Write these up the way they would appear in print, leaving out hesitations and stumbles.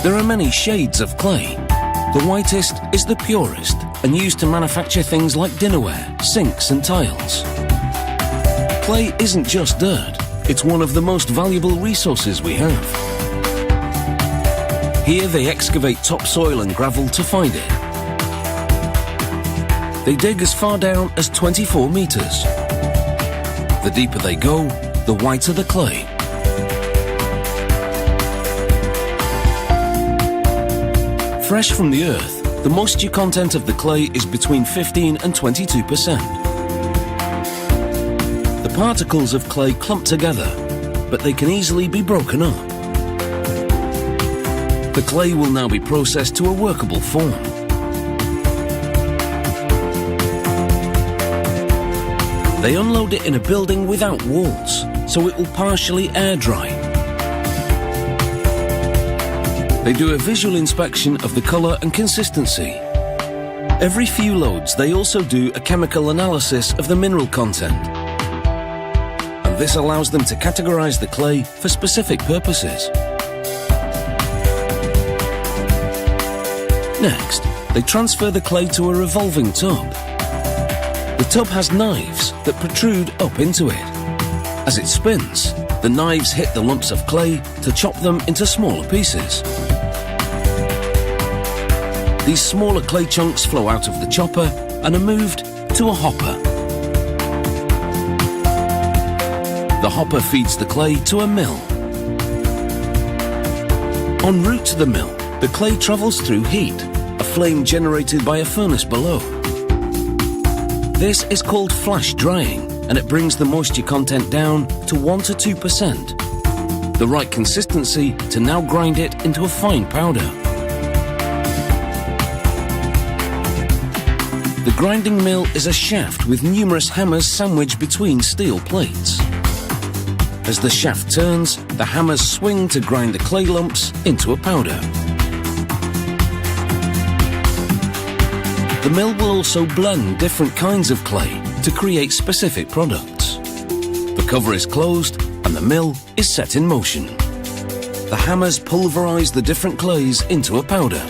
There are many shades of clay. The whitest is the purest and used to manufacture things like dinnerware, sinks and tiles. Clay isn't just dirt, it's one of the most valuable resources we have. Here they excavate topsoil and gravel to find it. They dig as far down as 24 meters. The deeper they go, the whiter the clay. Fresh from the earth, the moisture content of the clay is between 15 and 22%. The particles of clay clump together, but they can easily be broken up. The clay will now be processed to a workable form. They unload it in a building without walls, so it will partially air dry. They do a visual inspection of the colour and consistency. Every few loads they also do a chemical analysis of the mineral content. And this allows them to categorise the clay for specific purposes. Next, they transfer the clay to a revolving tub. The tub has knives that protrude up into it. As it spins, the knives hit the lumps of clay to chop them into smaller pieces. These smaller clay chunks flow out of the chopper and are moved to a hopper. The hopper feeds the clay to a mill. En route to the mill, the clay travels through heat, a flame generated by a furnace below. This is called flash drying, and it brings the moisture content down to 1 to 2%, the right consistency to now grind it into a fine powder. The grinding mill is a shaft with numerous hammers sandwiched between steel plates. As the shaft turns, the hammers swing to grind the clay lumps into a powder. The mill will also blend different kinds of clay to create specific products. The cover is closed and the mill is set in motion. The hammers pulverize the different clays into a powder.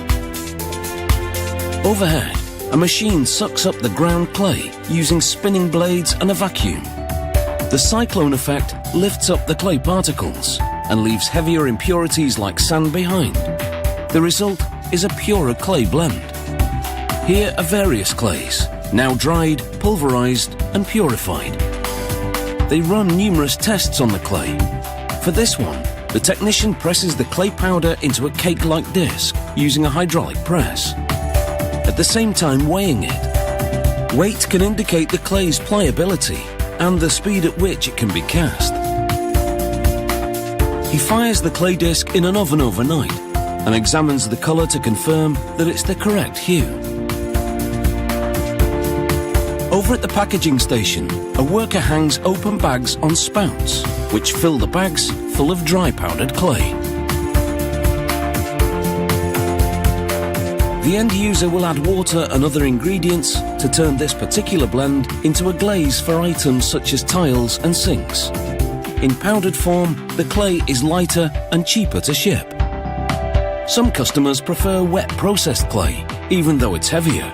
Overhead, a machine sucks up the ground clay using spinning blades and a vacuum. The cyclone effect lifts up the clay particles and leaves heavier impurities like sand behind. The result is a purer clay blend. Here are various clays, now dried, pulverized and purified. They run numerous tests on the clay. For this one, the technician presses the clay powder into a cake-like disc using a hydraulic press, at the same time weighing it. Weight can indicate the clay's pliability and the speed at which it can be cast. He fires the clay disc in an oven overnight and examines the colour to confirm that it's the correct hue. Over at the packaging station, a worker hangs open bags on spouts, which fill the bags full of dry powdered clay. The end user will add water and other ingredients to turn this particular blend into a glaze for items such as tiles and sinks. In powdered form, the clay is lighter and cheaper to ship. Some customers prefer wet processed clay, even though it's heavier.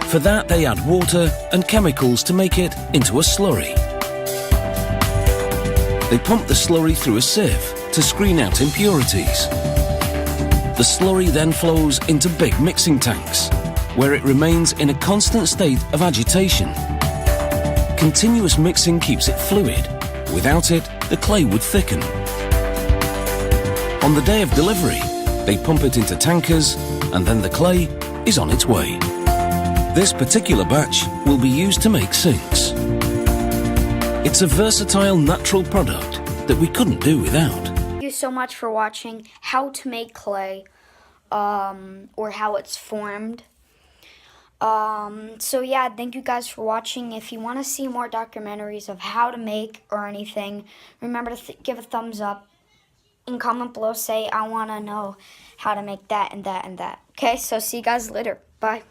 For that, they add water and chemicals to make it into a slurry. They pump the slurry through a sieve to screen out impurities. The slurry then flows into big mixing tanks, where it remains in a constant state of agitation. Continuous mixing keeps it fluid. Without it, the clay would thicken. On the day of delivery, they pump it into tankers, and then the clay is on its way. This particular batch will be used to make sinks. It's a versatile natural product that we couldn't do without. Thank you so much for watching how to make clay, or how it's formed. So yeah, thank you guys for watching. If you want to see more documentaries of how to make or anything, remember to give a thumbs up and comment below, say I want to know how to make that and that and that. Okay, so see you guys later. Bye.